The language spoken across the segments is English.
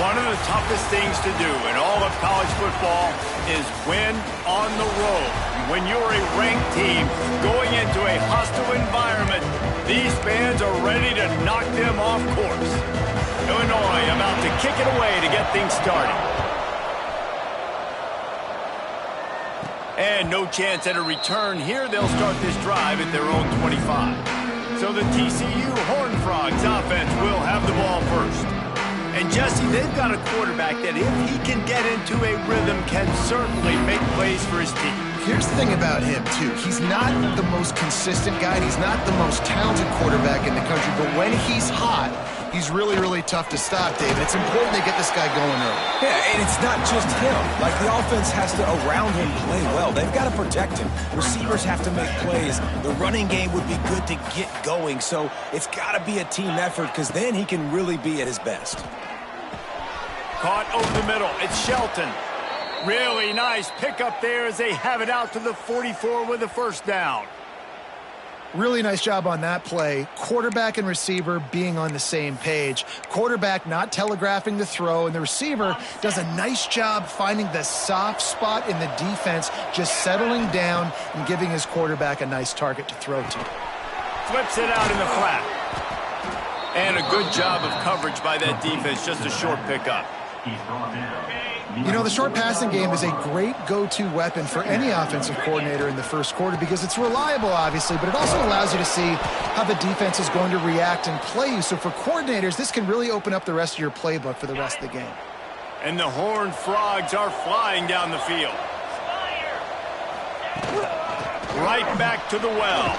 One of the toughest things to do in all of college football is win on the road. When you're a ranked team going into a hostile environment, these fans are ready to knock them off course. Illinois about to kick it away to get things started. And no chance at a return here. They'll start this drive at their own 25. So the TCU Horned Frogs offense will have the ball first. And Jesse, they've got a quarterback that if he can get into a rhythm can certainly make plays for his team. Here's the thing about him, too. He's not the most consistent guy. He's not the most talented quarterback in the country. But when he's hot, he's really, really tough to stop, David. It's important they get this guy going early. Yeah, and it's not just him. Like, the offense has to, around him, play well. They've got to protect him. Receivers have to make plays. The running game would be good to get going. So it's got to be a team effort because then he can really be at his best. Caught over the middle. It's Shelton. Really nice pickup there as they have it out to the 44 with a first down. Really nice job on that play. Quarterback and receiver being on the same page. Quarterback not telegraphing the throw, and the receiver does a nice job finding the soft spot in the defense, just settling down and giving his quarterback a nice target to throw to. Flips it out in the flat. And a good job of coverage by that defense, just a short pickup. You know, the short passing game is a great go-to weapon for any offensive coordinator in the first quarter because it's reliable, obviously, but it also allows you to see how the defense is going to react and play you. So for coordinators, this can really open up the rest of your playbook for the rest of the game. And the Horned Frogs are flying down the field. Right back to the well.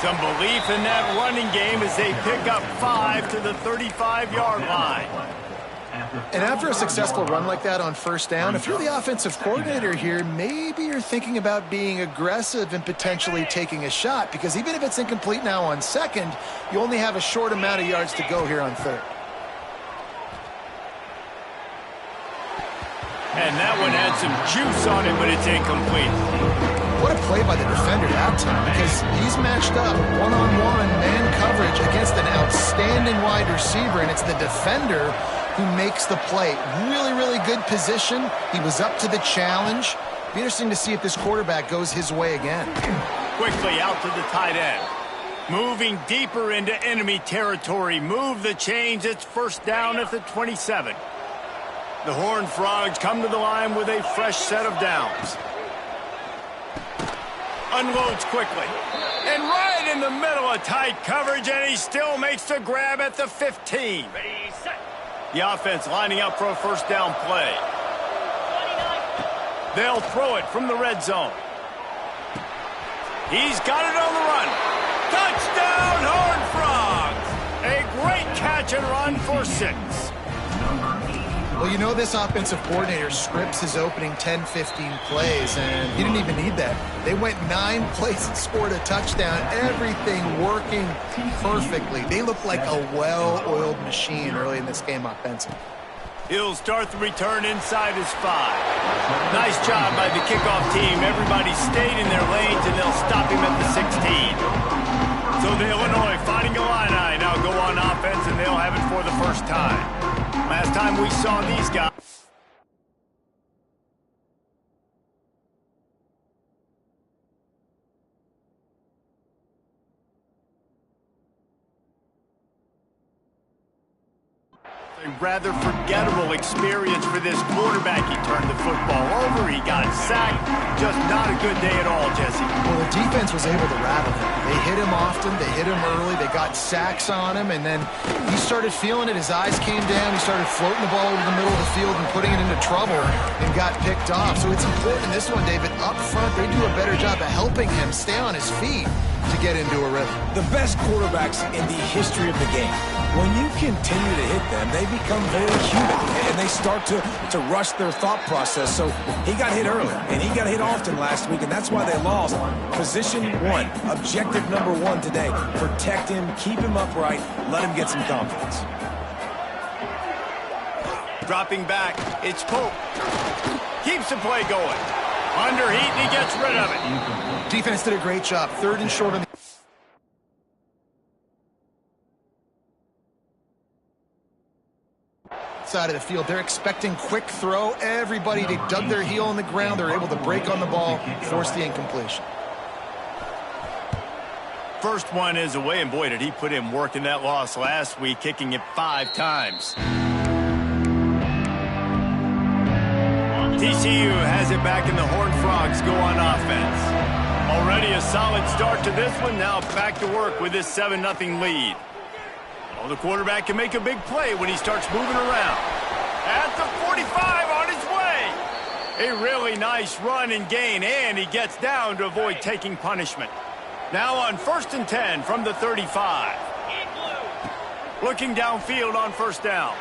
Some belief in that running game as they pick up 5 to the 35-yard line. And after a successful run like that on first down, if you're the offensive coordinator here, maybe you're thinking about being aggressive and potentially taking a shot, because even if it's incomplete now on second, you only have a short amount of yards to go here on third. And that one had some juice on it, but it's incomplete. What a play by the defender that time, because he's matched up one-on-one man coverage against an outstanding wide receiver, and it's the defender who makes the play. Really, really good position. He was up to the challenge. Be interesting to see if this quarterback goes his way again. Quickly out to the tight end. Moving deeper into enemy territory. Move the chains. It's first down at the 27. The Horned Frogs come to the line with a fresh set of downs. Unloads quickly. And right in the middle of tight coverage, and he still makes the grab at the 15. Ready, set. The offense lining up for a first down play. They'll throw it from the red zone. He's got it on the run. Touchdown, Horned Frogs! A great catch and run for 6. Well, you know this offensive coordinator scripts his opening 10, 15 plays, and he didn't even need that. They went 9 plays and scored a touchdown, everything working perfectly. They look like a well-oiled machine early in this game offensively. He'll start the return inside his 5. Nice job by the kickoff team. Everybody stayed in their lanes, and they'll stop him at the 16. So the Illinois Fighting Illini now go on offense, and they'll have it for the first time. Last time we saw these guys. A rather forgettable experience for this quarterback. He turned the football over. He got sacked. Just not a good day at all, Jesse. Well, the defense was able to rattle him. They hit him often. They hit him early. They got sacks on him, and then he started feeling it. His eyes came down. He started floating the ball over the middle of the field and putting it into trouble and got picked off. So it's important in this one, David. Up front, they do a better job of helping him stay on his feet to get into a rhythm. The best quarterbacks in the history of the game, when you continue to hit them, they become very human, and they start to rush their thought process. So he got hit early, and he got hit often last week, and that's why they lost. Position 1, objective number 1 today. Protect him, keep him upright, let him get some confidence. Dropping back, it's Pope. Keeps the play going. Under heat, and he gets rid of it. Defense did a great job. 3rd and short on the... side of the field. They're expecting quick throw. Everybody, they dug their heel in the ground. They're able to break on the ball, force the incompletion. First one is away, and boy, did he put in work in that loss last week, kicking it 5 times. TCU has it back, and the Horned Frogs go on offense. Already a solid start to this one. Now back to work with this 7-0 lead. Oh, the quarterback can make a big play when he starts moving around. At the 45, on his way. A really nice run and gain, and he gets down to avoid taking punishment. Now on 1st and 10 from the 35. Looking downfield on first down.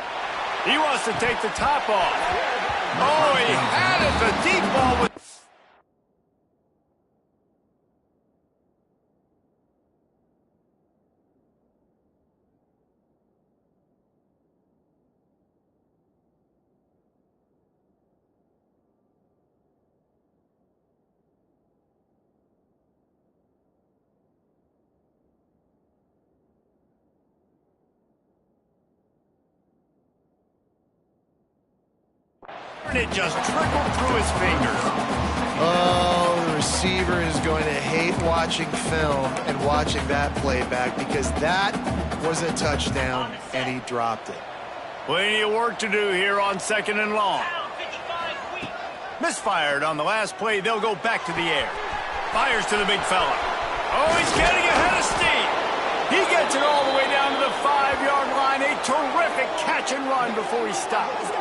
He wants to take the top off. Oh, he had it. The deep ball was... It just trickled through his fingers. Oh, the receiver is going to hate watching film and watching that play back because that was a touchdown and he dropped it. Plenty of work to do here on 2nd and long. Misfired on the last play. They'll go back to the air. Fires to the big fella. Oh, he's getting ahead of steam. He gets it all the way down to the 5-yard line. A terrific catch and run before he stops.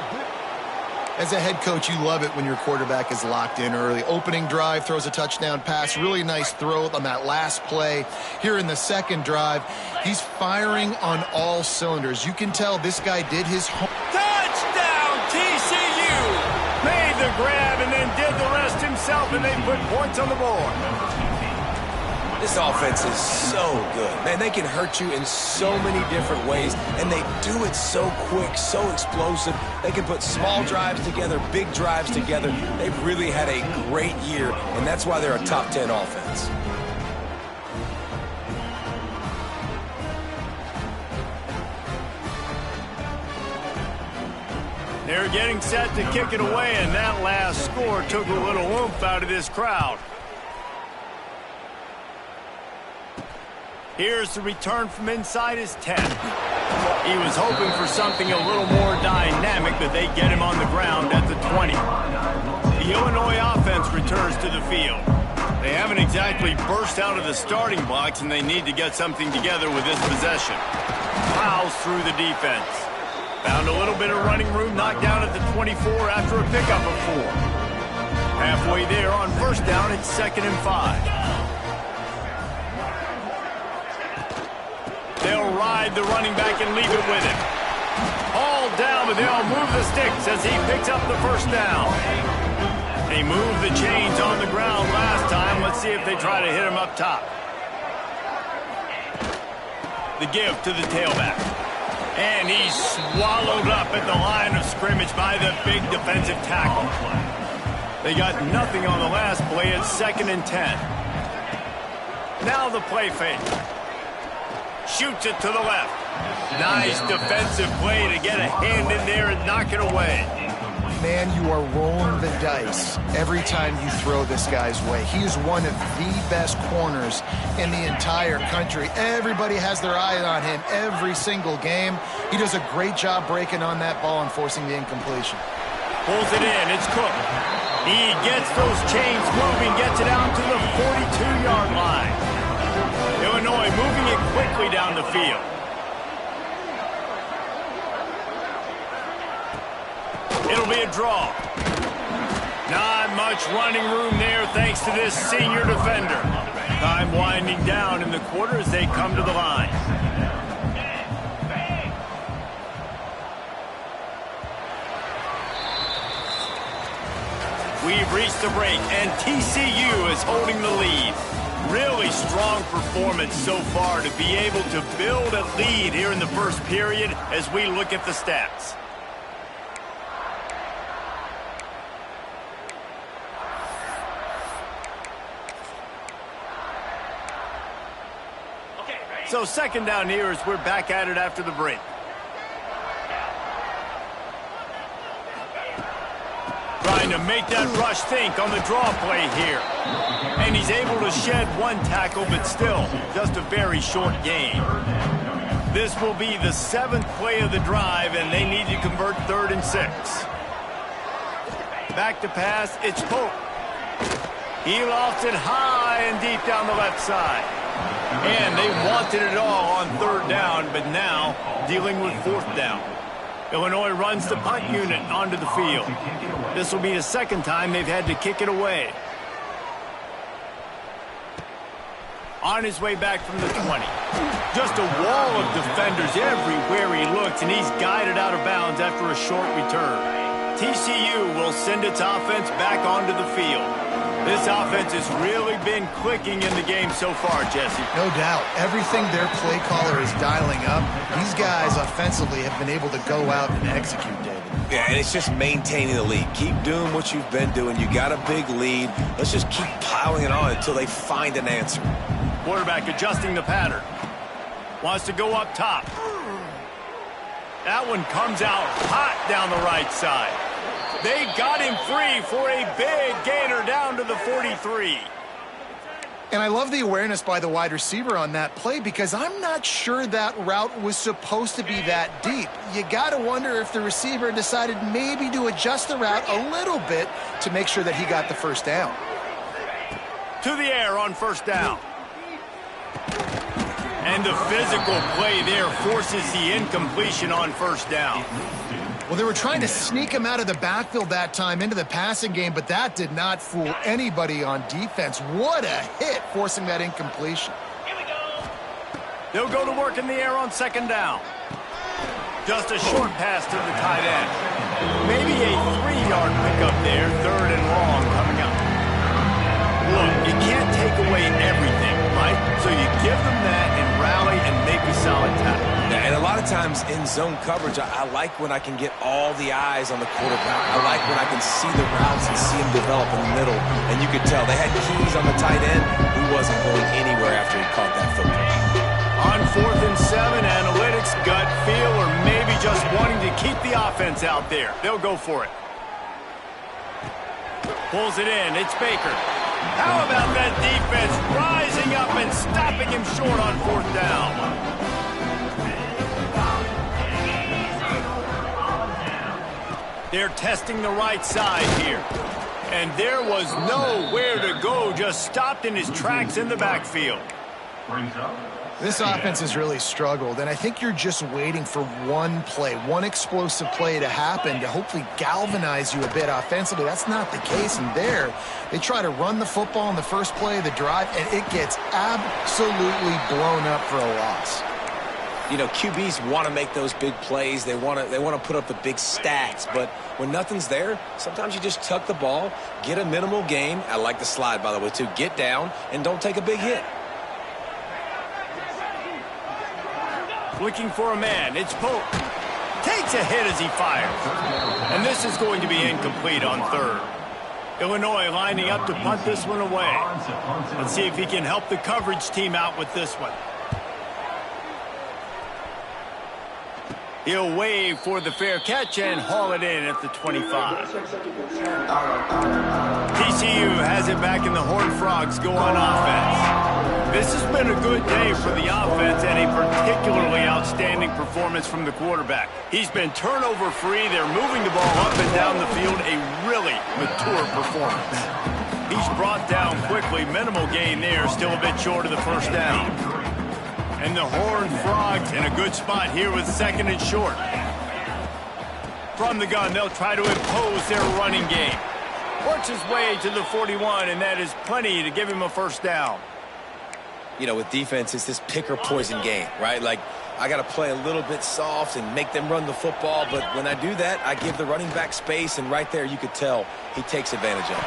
As a head coach, you love it when your quarterback is locked in early. Opening drive, throws a touchdown pass. Really nice throw on that last play. Here in the second drive, he's firing on all cylinders. You can tell this guy did his homework. Touchdown, TCU! Made the grab and then did the rest himself, and they put points on the board. This offense is so good. Man, they can hurt you in so many different ways, and they do it so quick, so explosive. They can put small drives together, big drives together. They've really had a great year, and that's why they're a top 10 offense. They're getting set to kick it away, and that last score took a little oomph out of this crowd. Here's the return from inside his 10. He was hoping for something a little more dynamic, but they get him on the ground at the 20. The Illinois offense returns to the field. They haven't exactly burst out of the starting blocks, and they need to get something together with this possession. Plows through the defense. Found a little bit of running room, knocked down at the 24 after a pickup of 4. Halfway there on first down, it's 2nd and 5. They'll ride the running back and leave it with him. All down, but they'll move the sticks as he picks up the first down. They moved the chains on the ground last time. Let's see if they try to hit him up top. The give to the tailback. And he's swallowed up at the line of scrimmage by the big defensive tackle. They got nothing on the last play. It's 2nd and 10. Now the play fake. Shoots it to the left. Nice defensive play to get a hand in there and knock it away. Man, you are rolling the dice every time you throw this guy's way. He is one of the best corners in the entire country. Everybody has their eye on him every single game. He does a great job breaking on that ball and forcing the incompletion. Pulls it in. It's Cook. He gets those chains moving, gets it out to the 42-yard line. Illinois moving it quickly down the field. It'll be a draw. Not much running room there thanks to this senior defender. Time winding down in the quarter as they come to the line. We've reached the break, and TCU is holding the lead. Really strong performance so far to be able to build a lead here in the first period as we look at the stats. So 2nd down here as we're back at it after the break. trying to make that rush think on the draw play here. And he's able to shed one tackle, but still, just a very short gain. This will be the 7th play of the drive, and they need to convert 3rd and 6. Back to pass, it's Pope. He lofts it high and deep down the left side. And they wanted it all on 3rd down, but now dealing with 4th down. Illinois runs the punt unit onto the field. This will be the 2nd time they've had to kick it away. On his way back from the 20. Just a wall of defenders everywhere he looks, and he's guided out of bounds after a short return. TCU will send its offense back onto the field. This offense has really been clicking in the game so far, Jesse. No doubt. Everything their play caller is dialing up, these guys offensively have been able to go out and execute, David. Yeah, and it's just maintaining the lead. Keep doing what you've been doing. You got a big lead. Let's just keep piling it on until they find an answer. Quarterback adjusting the pattern. Wants to go up top. That one comes out hot down the right side. They got him free for a big gainer down to the 43. And I love the awareness by the wide receiver on that play because I'm not sure that route was supposed to be that deep. You got to wonder if the receiver decided maybe to adjust the route a little bit to make sure that he got the 1st down. To the air on 1st down. And the physical play there forces the incompletion on 1st down. Well, they were trying to sneak him out of the backfield that time into the passing game, but that did not fool anybody on defense. What a hit, forcing that incompletion. They'll go to work in the air on 2nd down. Just a short pass to the tight end. Maybe a 3-yard pickup there, 3rd and long coming up. Look, you can't take away everything, right? So you give them that and rally and make a solid tackle. Yeah, and a lot of times in zone coverage, I like when I can get all the eyes on the quarterback. I like when I can see the routes and see them develop in the middle. And you could tell they had keys on the tight end. He wasn't going anywhere after he caught that football. On 4th and 7, analytics, gut feel, or maybe just wanting to keep the offense out there. They'll go for it. Pulls it in. It's Baker. How about that defense rising up and stopping him short on 4th down? They're testing the right side here. And there was nowhere to go, just stopped in his tracks in the backfield. This offense has really struggled, and I think you're just waiting for one play, one explosive play to happen to hopefully galvanize you a bit offensively. That's not the case, and there they try to run the football in the first play of the drive, and it gets absolutely blown up for a loss. You know, QBs want to make those big plays. They want to put up the big stats, but when nothing's there, sometimes you just tuck the ball, get a minimal gain. I like the slide, by the way, too. Get down and don't take a big hit. Looking for a man. It's Pope. Takes a hit as he fires. And this is going to be incomplete on 3rd. Illinois lining up to punt this one away. Let's see if he can help the coverage team out with this one. He'll wave for the fair catch and haul it in at the 25. TCU has it back and the Horned Frogs go on offense. This has been a good day for the offense and a particularly outstanding performance from the quarterback. He's been turnover free. They're moving the ball up and down the field. A really mature performance. He's brought down quickly. Minimal gain there. Still a bit short of the 1st down. And the Horned Frogs in a good spot here with 2nd and short. From the gun, they'll try to impose their running game. Works his way to the 41, and that is plenty to give him a 1st down. You know, with defense, it's this pick or poison game, right? Like, I got to play a little bit soft and make them run the football, but when I do that, I give the running back space, and right there you could tell he takes advantage of it.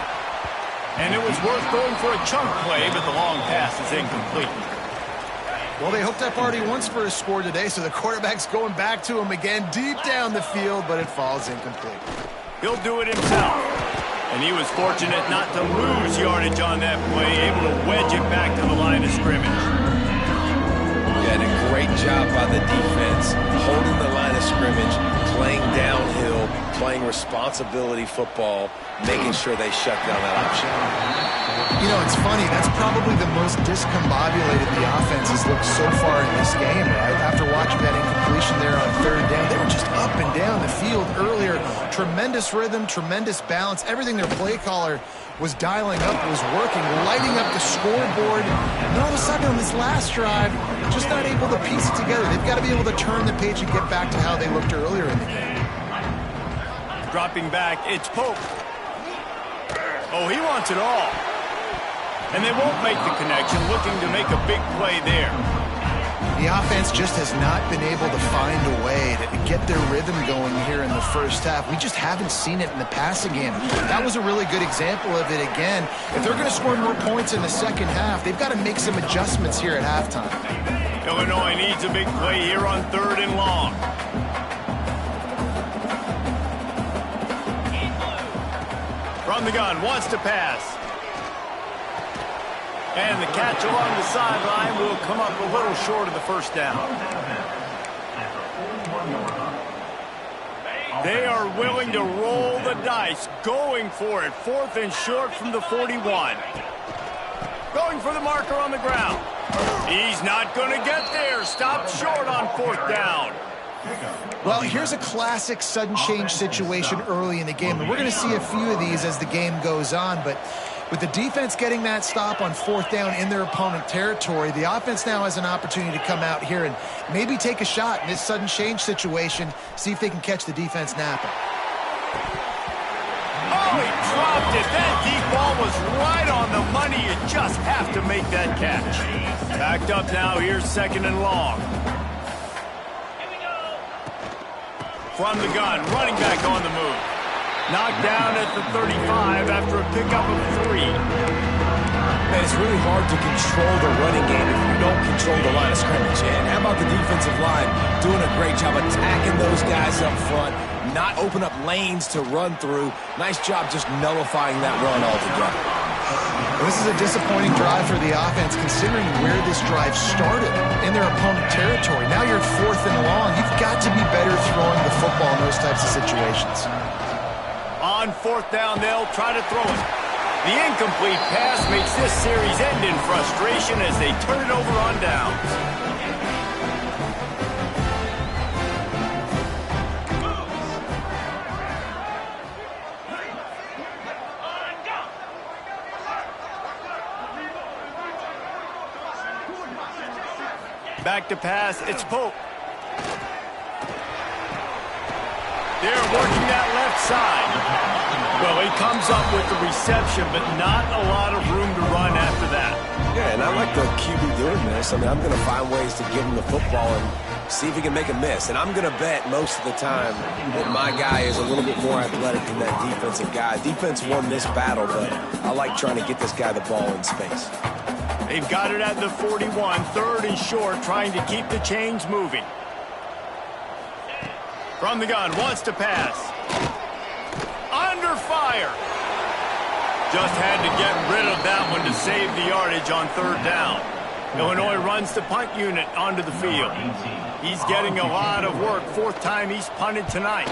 And it was worth going for a chunk play, but the long pass is incomplete. Well, they hooked up already once for a score today, so the quarterback's going back to him again deep down the field, but it falls incomplete. He'll do it himself. And he was fortunate not to lose yardage on that play, able to wedge it back to the line of scrimmage. Yeah, and a great job by the defense, holding the line of scrimmage, playing downhill, playing responsibility football, making sure they shut down that option. You know, it's funny. That's probably the most discombobulated the offense has looked so far in this game, right? After watching that incompletion there on third down, they were just up and down the field earlier. Tremendous rhythm, tremendous balance. Everything their play caller was dialing up was working, lighting up the scoreboard. And all of a sudden on this last drive, just not able to piece it together. They've got to be able to turn the page and get back to how they looked earlier in the game. Dropping back, it's Pope. Oh, he wants it all. And they won't make the connection, looking to make a big play there. The offense just has not been able to find a way to get their rhythm going here in the first half. We just haven't seen it in the passing game. That was a really good example of it again. If they're going to score more points in the second half, they've got to make some adjustments here at halftime. Illinois needs a big play here on 3rd and long. From the gun, wants to pass. And the catch along the sideline will come up a little short of the first down. They are willing to roll the dice, going for it. 4th and short from the 41. Going for the marker on the ground. He's not going to get there. Stopped short on 4th down. Well, here's a classic sudden change situation early in the game. And we're going to see a few of these as the game goes on. But with the defense getting that stop on 4th down in their opponent territory, the offense now has an opportunity to come out here and maybe take a shot in this sudden change situation, see if they can catch the defense napping. Oh, he dropped it. That deep ball was right on the money. You just have to make that catch. Backed up now. Here's 2nd and long. From the gun, running back on the move. Knocked down at the 35 after a pickup of 3. And it's really hard to control the running game if you don't control the line of scrimmage. And how about the defensive line doing a great job attacking those guys up front, not open up lanes to run through. Nice job just nullifying that run altogether. This is a disappointing drive for the offense considering where this drive started in their opponent territory. Now you're 4th and long. You've got to be better throwing the football in those types of situations. On 4th down, they'll try to throw it. The incomplete pass makes this series end in frustration as they turn it over on downs. Back to pass, it's Pope. They're working that left side. Well, he comes up with the reception, but not a lot of room to run after that. Yeah, and I like the QB doing this. I mean, I'm going to find ways to give him the football and see if he can make a miss. And I'm going to bet most of the time that my guy is a little bit more athletic than that defensive guy. Defense won this battle, but I like trying to get this guy the ball in space. They've got it at the 41, 3rd and short, trying to keep the chains moving. From the gun, wants to pass. Under fire. Just had to get rid of that one to save the yardage on 3rd down. Illinois runs the punt unit onto the field. He's getting a lot of work. 4th time he's punted tonight.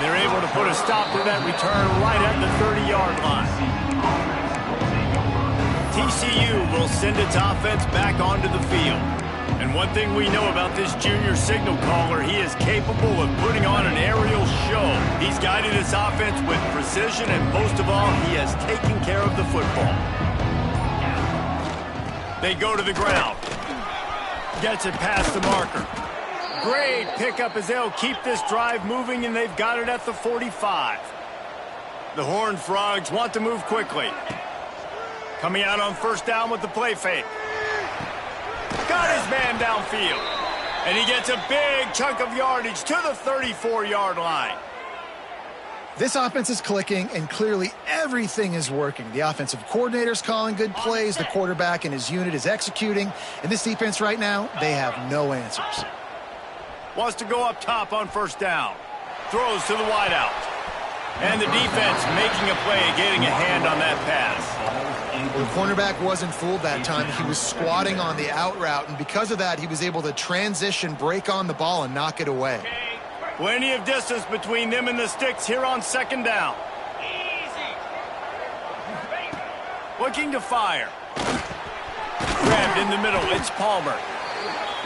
They're able to put a stop to that return right at the 30-yard line. TCU will send its offense back onto the field. And one thing we know about this junior signal caller, he is capable of putting on an aerial show. He's guided his offense with precision, and most of all, he has taken care of the football. They go to the ground. Gets it past the marker. Great pickup as they'll keep this drive moving, and they've got it at the 45. The Horned Frogs want to move quickly. Coming out on 1st down with the play fake. Got his man downfield. And he gets a big chunk of yardage to the 34-yard line. This offense is clicking, and clearly everything is working. The offensive coordinator's calling good plays. The quarterback and his unit is executing. And this defense right now, they have no answers. Wants to go up top on 1st down. Throws to the wideout. And the defense making a play, getting a hand on that pass. Well, the cornerback wasn't fooled that time. He was squatting on the out route, and because of that, he was able to transition, break on the ball, and knock it away. Plenty of distance between them and the sticks here on second down. Looking to fire. Grabbed in the middle. It's Palmer.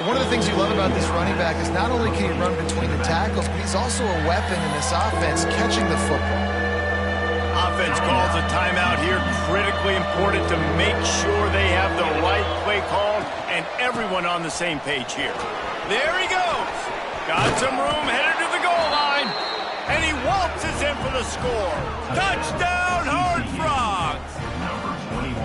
One of the things you love about this running back is not only can he run between the tackles, but he's also a weapon in this offense catching the football. Offense calls a timeout here. Critically important to make sure they have the right play call and everyone on the same page here. There he goes. Got some room, headed to the goal line. And he waltzes in for the score. Touchdown, Horned Frogs.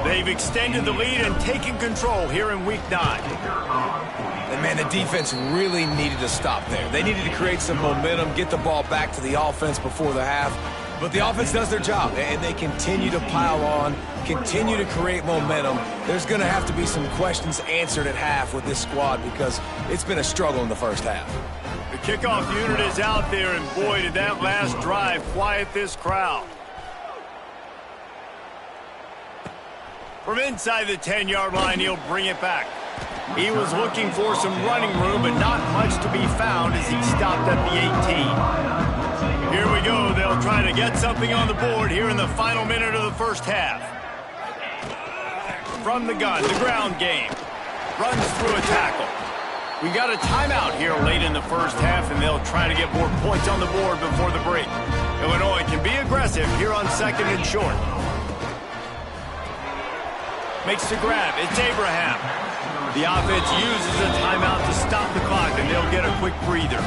They've extended the lead and taken control here in Week 9. And, man, the defense really needed to stop there. They needed to create some momentum, get the ball back to the offense before the half. But the offense does their job, and they continue to pile on, continue to create momentum. There's going to have to be some questions answered at half with this squad because it's been a struggle in the first half. The kickoff unit is out there, and boy, did that last drive quiet this crowd. From inside the 10-yard line, he'll bring it back. He was looking for some running room, but not much to be found as he stopped at the 18. Here we go. They'll try to get something on the board here in the final minute of the first half. From the gun, the ground game. Runs through a tackle. We got a timeout here late in the first half, and they'll try to get more points on the board before the break. Illinois can be aggressive here on second and short. Makes the grab. It's Abraham. The offense uses a timeout to stop the clock, and they'll get a quick breather.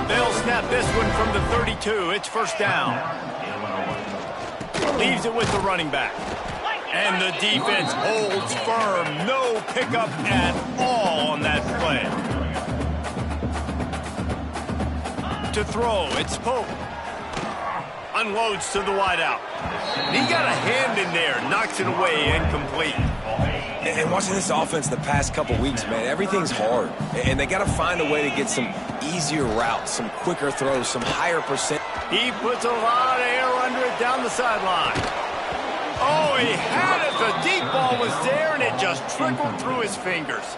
They'll snap this one from the 32. It's first down. Leaves it with the running back. And the defense holds firm. No pickup at all on that play. To throw, it's Pope. Unloads to the wideout. He got a hand in there, knocks it away, incomplete. And watching this offense the past couple weeks, man, everything's hard. And they got to find a way to get some easier routes, some quicker throws, some higher percent. He puts a lot of air under it down the sideline. Oh, he had it. The deep ball was there, and it just trickled through his fingers.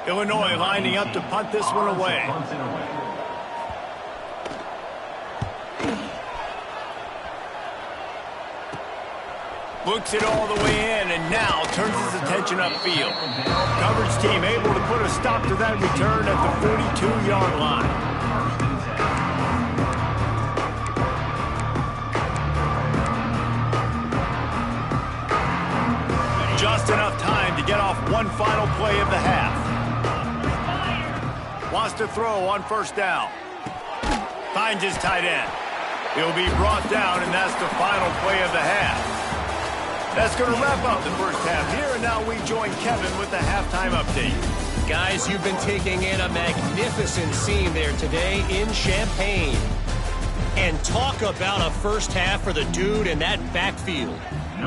Illinois lining up to punt this one away. Looks it all the way in, and now turns his attention upfield. Coverage team able to put a stop to that return at the 42-yard line. Just enough time to get off one final play of the half. Wants to throw on first down. Finds his tight end. He'll be brought down, and that's the final play of the half. That's going to wrap up the first half here, and now we join Kevin with the halftime update. Guys, you've been taking in a magnificent scene there today in Champaign. And talk about a first half for the dude in that backfield.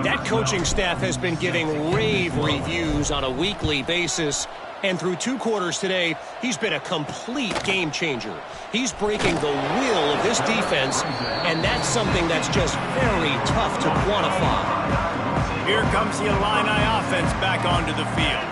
That coaching staff has been giving rave reviews on a weekly basis. And through 2 quarters today, he's been a complete game changer. He's breaking the will of this defense, and that's something that's just very tough to quantify. Here comes the Illini offense back onto the field.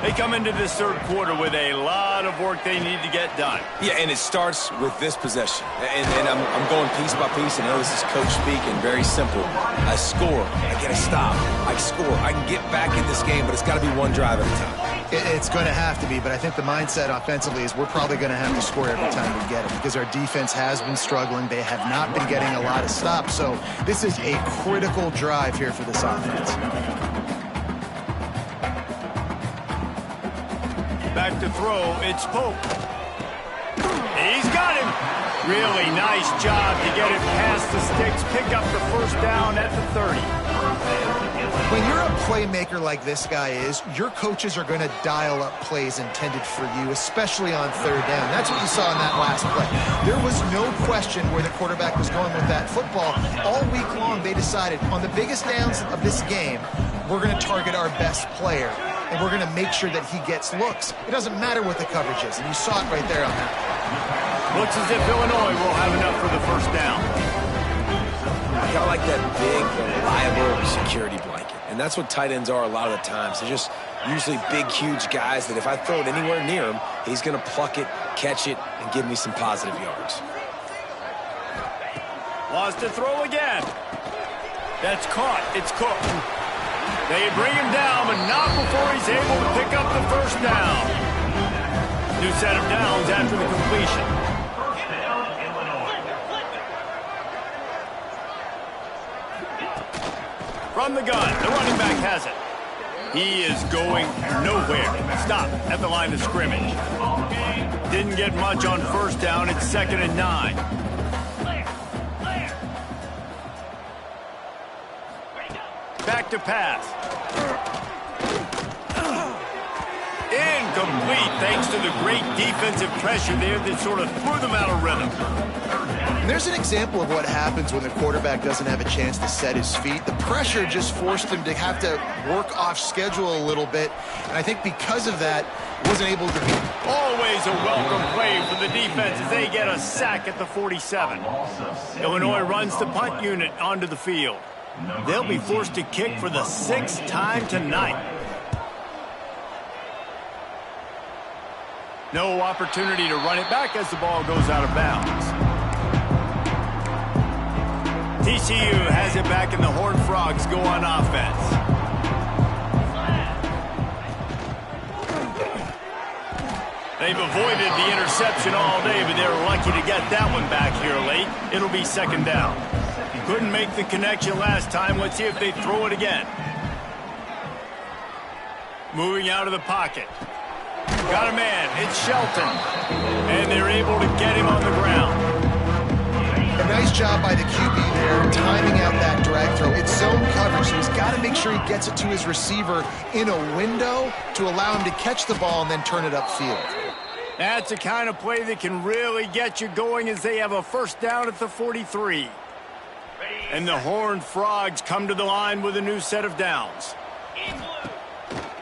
They come into this third quarter with a lot of work they need to get done. Yeah, and it starts with this possession. And I'm going piece by piece. I know this is coach speak and very simple. I score. I get a stop. I score. I can get back in this game, but it's got to be one drive at a time. It's going to have to be, but I think the mindset offensively is we're probably going to have to score every time we get it because our defense has been struggling. They have not been getting a lot of stops, so this is a critical drive here for this offense. Back to throw, it's Pope. He's got him. Really nice job to get it past the sticks, pick up the first down at the 30. When you're a playmaker like this guy is, your coaches are going to dial up plays intended for you, especially on third down. That's what you saw in that last play. There was no question where the quarterback was going with that football. All week long, they decided on the biggest downs of this game, we're going to target our best player, and we're going to make sure that he gets looks. It doesn't matter what the coverage is, and you saw it right there on that. Looks as if Illinois will have enough for the first down. I like that big, reliable security blanket. And that's what tight ends are a lot of the times. They're just usually big, huge guys that if I throw it anywhere near him, he's going to pluck it, catch it, and give me some positive yards. Wants to throw again. That's caught. It's Cook. They bring him down, but not before he's able to pick up the first down. New set of downs after the completion. From the gun, the running back has it. He is going nowhere. Stop at the line of scrimmage. Didn't get much on first down. It's 2nd and 9. Back to pass. Incomplete thanks to the great defensive pressure there that sort of threw them out of rhythm. There's an example of what happens when the quarterback doesn't have a chance to set his feet. The pressure just forced him to have to work off schedule a little bit. And I think because of that, wasn't able to be. Always a welcome play for the defense as they get a sack at the 47. Illinois runs the punt unit onto the field. They'll be forced to kick for the 6th time tonight. No opportunity to run it back as the ball goes out of bounds. TCU has it back and the Horned Frogs go on offense. They've avoided the interception all day, but they're lucky to get that one back here late. It'll be 2nd down. Couldn't make the connection last time. Let's see if they throw it again. Moving out of the pocket. Got a man. It's Shelton. And they're able to get him on the ground. A nice job by the QB there, timing out that drag throw. It's zone coverage, so he's got to make sure he gets it to his receiver in a window to allow him to catch the ball and then turn it upfield. That's the kind of play that can really get you going as they have a first down at the 43. And the Horned Frogs come to the line with a new set of downs.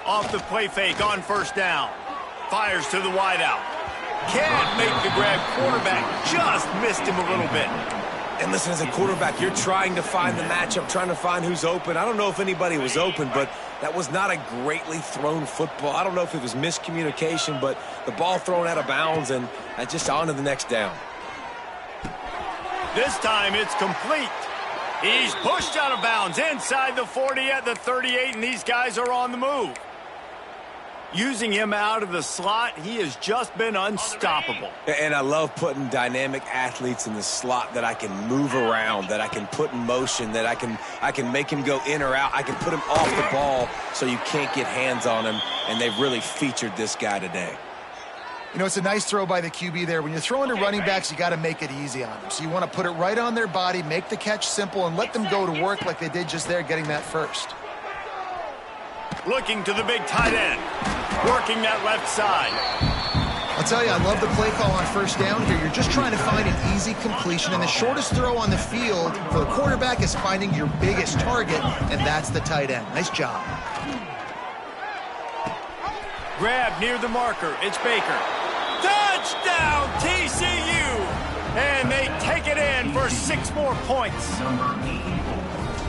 Off the play fake on first down. Fires to the wideout. Can't make the grab. Quarterback just missed him a little bit. And listen, as a quarterback, you're trying to find the matchup, trying to find who's open. I don't know if anybody was open, but that was not a greatly thrown football. I don't know if it was miscommunication, but the ball thrown out of bounds and just on to the next down. This time it's complete. He's pushed out of bounds inside the 40 at the 38, and these guys are on the move. Using him out of the slot, he has just been unstoppable. And I love putting dynamic athletes in the slot that I can move around, that I can put in motion, that I can make him go in or out. I can put him off the ball so you can't get hands on him, and they've really featured this guy today. You know, it's a nice throw by the QB there. When you're throwing to running backs, you got to make it easy on them. So you want to put it right on their body, make the catch simple, and let them go to work like they did just there, getting that first. Looking to the big tight end. Working that left side. I'll tell you, I love the play call on first down here. You're just trying to find an easy completion, and the shortest throw on the field for the quarterback is finding your biggest target, and that's the tight end. Nice job. Grab near the marker. It's Baker. Touchdown, TCU! And they take it in for 6 more points.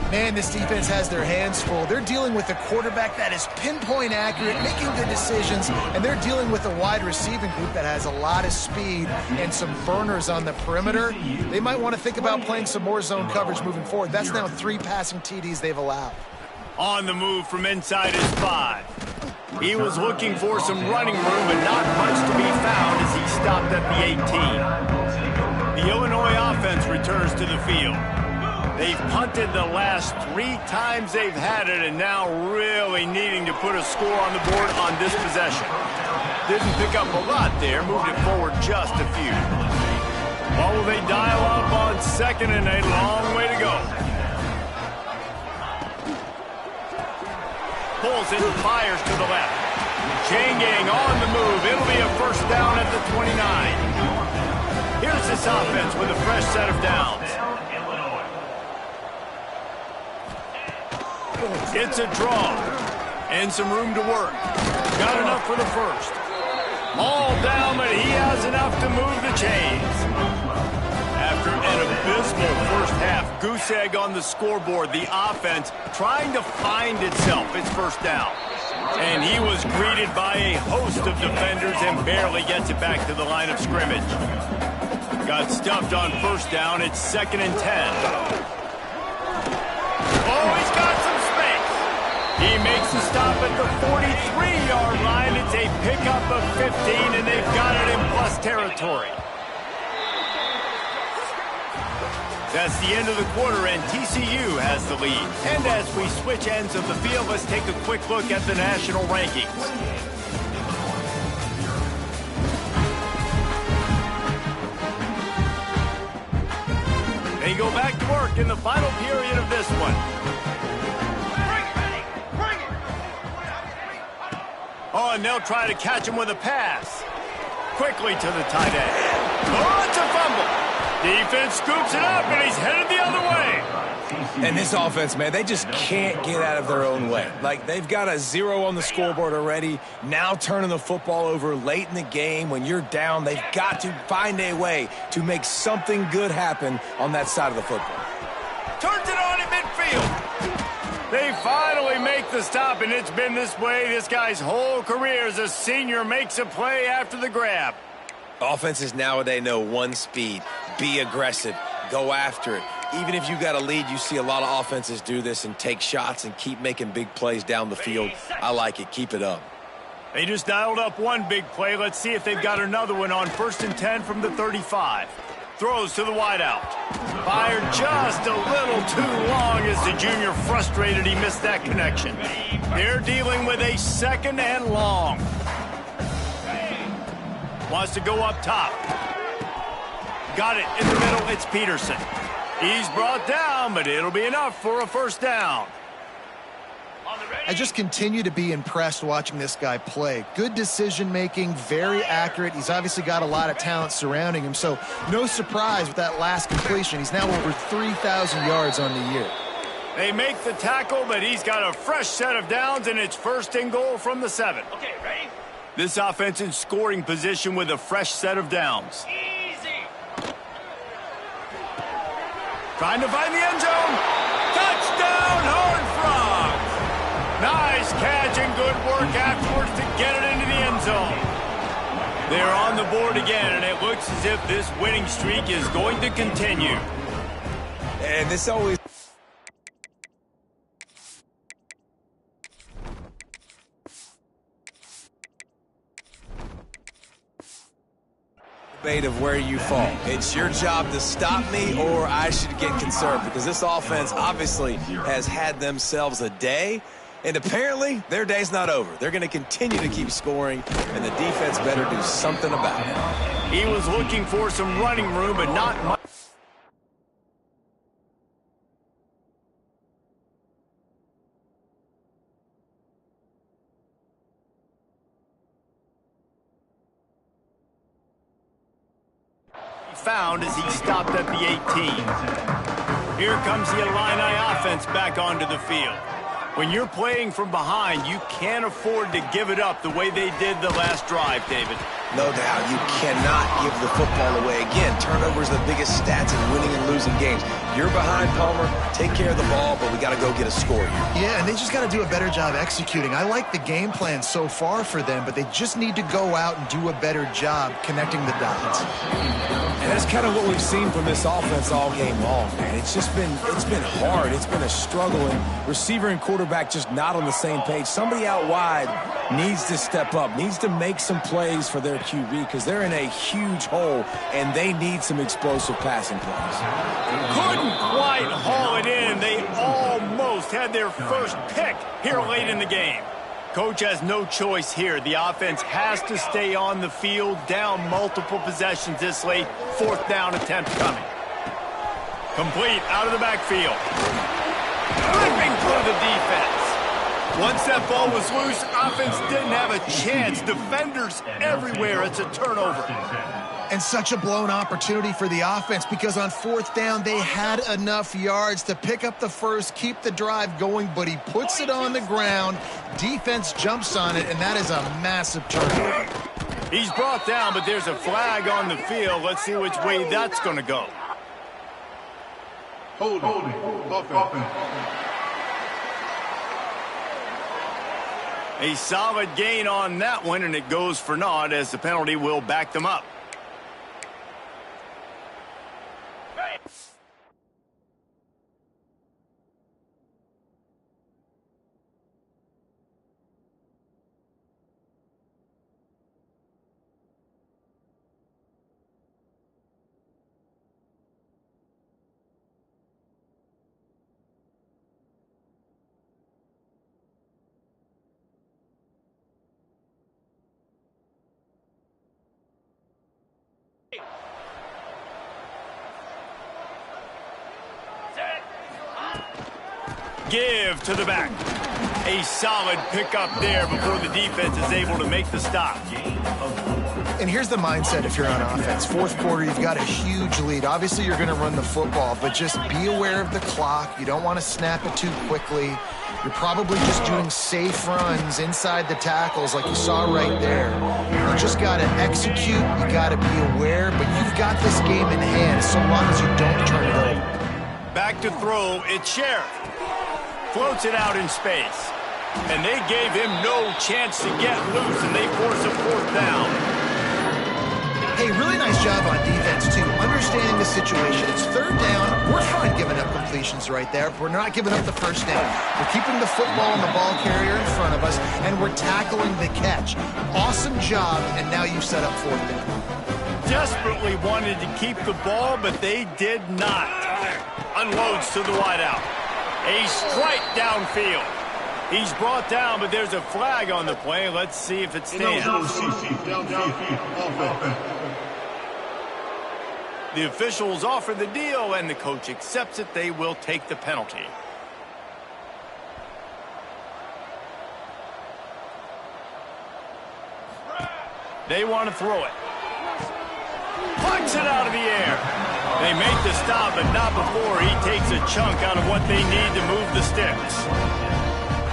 Man, this defense has their hands full. They're dealing with a quarterback that is pinpoint accurate, making good decisions, and they're dealing with a wide receiving group that has a lot of speed and some burners on the perimeter. They might want to think about playing some more zone coverage moving forward. That's now 3 passing TDs they've allowed. On the move from inside his 5. He was looking for some running room, but not much to be found as he stopped at the 18. The Illinois offense returns to the field. They've punted the last 3 times they've had it, and now really needing to put a score on the board on this possession. Didn't pick up a lot there, moved it forward just a few. What will they dial up on second, and a long way to go. Pulls it and fires to the left. Chain gang on the move. It'll be a first down at the 29. Here's this offense with a fresh set of downs. It's a draw. And some room to work. Got enough for the first. All down, but he has enough to move the chains. After an abysmal first half, goose egg on the scoreboard. The offense trying to find itself. It's first down. And he was greeted by a host of defenders and barely gets it back to the line of scrimmage. Got stuffed on first down. It's 2nd and 10. Oh, he's got some space. He makes the stop at the 43-yard line. It's a pickup of 15, and they've got it in plus territory. That's the end of the quarter, and TCU has the lead. And as we switch ends of the field, let's take a quick look at the national rankings. They go back to work in the final period of this one. Oh, and they'll try to catch him with a pass. Quickly to the tight end. Oh, it's a fumble. Defense scoops it up, and he's headed the other way. And this offense, man, they just can't get out of their own way. Like, they've got a 0 on the scoreboard already. Now turning the football over late in the game. When you're down, they've got to find a way to make something good happen on that side of the football. Turns it on in midfield. They finally make the stop, and it's been this way this guy's whole career as a senior makes a play after the grab. Offenses nowadays know one speed. Be aggressive. Go after it. Even if you got a lead, you see a lot of offenses do this and take shots and keep making big plays down the field. I like it. Keep it up. They just dialed up one big play. Let's see if they've got another one on 1st and 10 from the 35. Throws to the wideout. Fired just a little too long as the junior frustrated he missed that connection. They're dealing with a 2nd and long. Wants to go up top. Got it in the middle. It's Peterson. He's brought down, but it'll be enough for a first down. I just continue to be impressed watching this guy play. Good decision-making, very accurate. He's obviously got a lot of talent surrounding him, so no surprise with that last completion. He's now over 3,000 yards on the year. They make the tackle, but he's got a fresh set of downs, and it's 1st and goal from the 7. Okay, ready? This offense in scoring position with a fresh set of downs. Easy. Trying to find the end zone. Touchdown, Horned Frogs. Nice catch and good work afterwards to get it into the end zone. They're on the board again, and it looks as if this winning streak is going to continue. And this always... of where you fall. It's your job to stop me, or I should get concerned, because this offense obviously has had themselves a day, and apparently their day's not over. They're going to continue to keep scoring, and the defense better do something about it. He was looking for some running room, but not much. Found as he stopped at the 18. Here comes the Illini offense back onto the field. When you're playing from behind, you can't afford to give it up the way they did the last drive, David. No doubt, you cannot give the football away. Again, turnovers are the biggest stats in winning and losing games. You're behind, Palmer. Take care of the ball, but we got to go get a score here. Yeah, and they just got to do a better job executing. I like the game plan so far for them, but they just need to go out and do a better job connecting the dots. And that's kind of what we've seen from this offense all game long, man. It's been hard. It's been a struggle, and receiver and quarterback just not on the same page. Somebody out wide needs to step up, needs to make some plays for their QB, because they're in a huge hole, and they need some explosive passing plays. Couldn't quite haul it in. They almost had their first pick here late in the game. Coach has no choice here. The offense has to stay on the field, down multiple possessions this late. 4th down attempt coming. Complete out of the backfield. Ripping through the defense. Once that ball was loose, offense didn't have a chance. Defenders everywhere. It's a turnover. And such a blown opportunity for the offense, because on 4th down, they had enough yards to pick up the first, keep the drive going, but he puts it on the ground. Defense jumps on it, and that is a massive turnover. He's brought down, but there's a flag on the field. Let's see which way that's going to go. Holding. Offense. A solid gain on that one, and it goes for naught as the penalty will back them up. Give to the back. A solid pickup there before the defense is able to make the stop. And here's the mindset if you're on offense. Fourth quarter, you've got a huge lead. Obviously, you're going to run the football, but just be aware of the clock. You don't want to snap it too quickly. You're probably just doing safe runs inside the tackles like you saw right there. You just got to execute. You got to be aware, but you've got this game in hand so long as you don't turn it over. Back to throw, it's Sheriff. Floats it out in space. And they gave him no chance to get loose, and they force a fourth down. Hey, really nice job on defense, too. Understanding the situation. It's third down. We're fine giving up completions right there. We're not giving up the first down. We're keeping the football and the ball carrier in front of us, and we're tackling the catch. Awesome job, and now you've set up fourth down. Desperately wanted to keep the ball, but they did not. Unloads to the wideout. A strike downfield. He's brought down, but there's a flag on the play. Let's see if it stands. The officials offer the deal, and the coach accepts it. They will take the penalty. They want to throw it. Plucks it out of the air. They make the stop, but not before he takes a chunk out of what they need to move the sticks.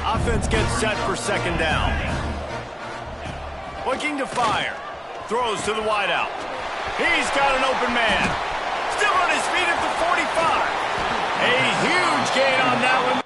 Offense gets set for second down. Looking to fire. Throws to the wideout. He's got an open man. Still on his feet at the 45. A huge gain on that one.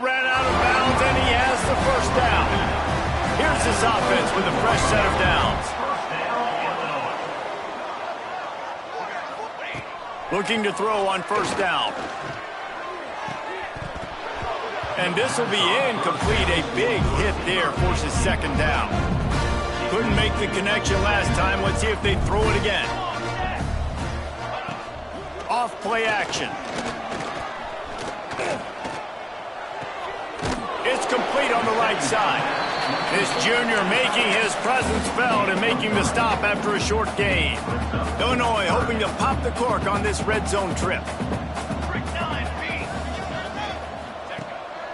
Ran out of bounds, and he has the first down. Here's this offense with a fresh set of downs. Looking to throw on first down. And this will be incomplete. A big hit there forces second down. Couldn't make the connection last time. Let's see if they throw it again. Off play action. It's complete on the right side. This junior making his presence felt and making the stop after a short gain. Illinois hoping to pop the cork on this red zone trip.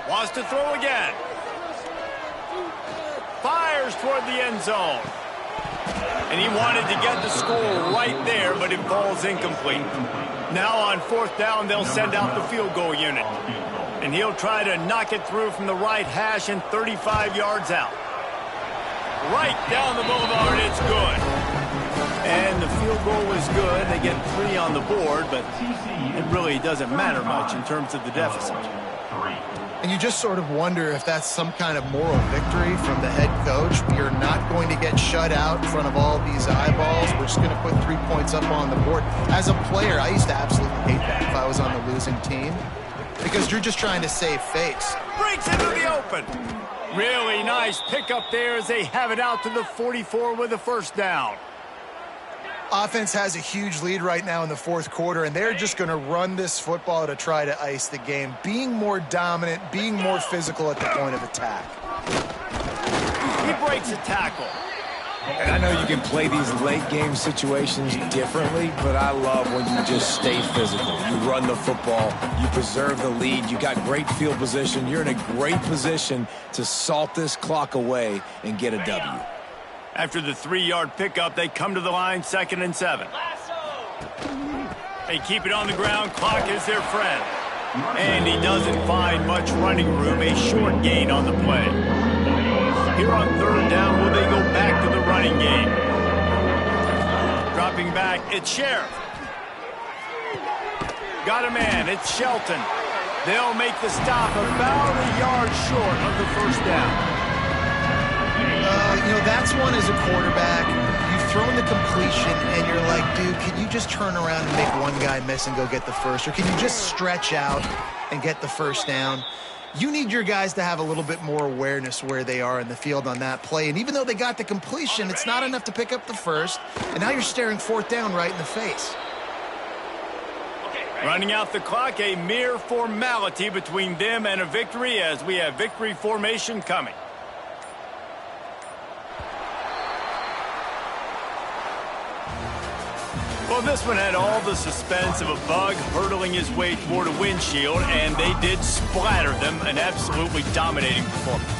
Wants to throw again. Fires toward the end zone. And he wanted to get the score right there, but it falls incomplete. Now on fourth down, they'll send out the field goal unit. And he'll try to knock it through from the right hash and 35 yards out. Right down the boulevard, it's good. And the field goal is good. They get 3 on the board, but it really doesn't matter much in terms of the deficit. And you just sort of wonder if that's some kind of moral victory from the head coach. We are not going to get shut out in front of all these eyeballs. We're just going to put 3 points up on the board. As a player, I used to absolutely hate that if I was on the losing team, because you're just trying to save face. Breaks into the open. Really nice pickup there as they have it out to the 44 with a first down. Offense has a huge lead right now in the fourth quarter, and they're just going to run this football to try to ice the game, being more dominant, being more physical at the point of attack. He breaks a tackle. And I know you can play these late-game situations differently, but I love when you just stay physical. You run the football, you preserve the lead, you got great field position, you're in a great position to salt this clock away and get a W. After the 3-yard pickup, they come to the line, 2nd and 7. They keep it on the ground, clock is their friend. And he doesn't find much running room, a short gain on the play. Here on 3rd down, will they go back to the running game? Dropping back, it's Sheriff. Got a man, it's Shelton. They'll make the stop about a yard short of the first down. You know, that's one as a quarterback. You've thrown the completion, and you're like, dude, can you just turn around and make one guy miss and go get the first? Or can you just stretch out and get the first down? You need your guys to have a little bit more awareness where they are in the field on that play. And even though they got the completion, it's not enough to pick up the first. And now you're staring 4th down right in the face. Running out the clock, a mere formality between them and a victory as we have victory formation coming. Well, this one had all the suspense of a bug hurtling his way toward a windshield, and they did splatter them, an absolutely dominating performance.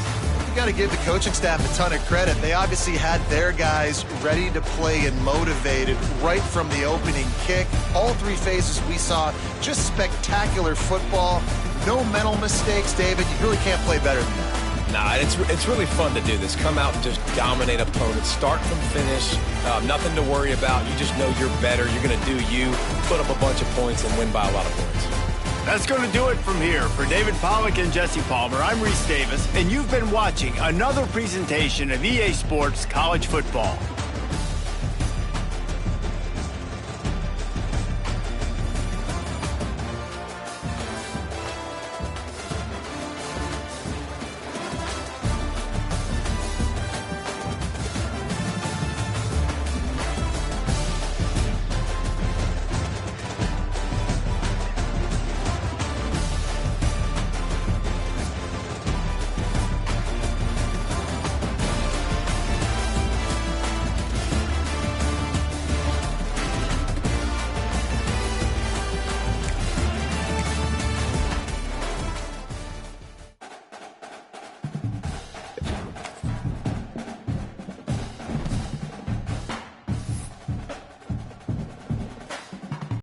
You got to give the coaching staff a ton of credit. They obviously had their guys ready to play and motivated right from the opening kick. All 3 phases we saw, just spectacular football. No mental mistakes, David. You really can't play better than that. Nah, it's really fun to do this. Come out and just dominate opponents. Start from finish. Nothing to worry about. You just know you're better. You're going to do you, put up a bunch of points, and win by a lot of points. That's going to do it from here. For David Pollack and Jesse Palmer, I'm Reese Davis, and you've been watching another presentation of EA Sports College Football.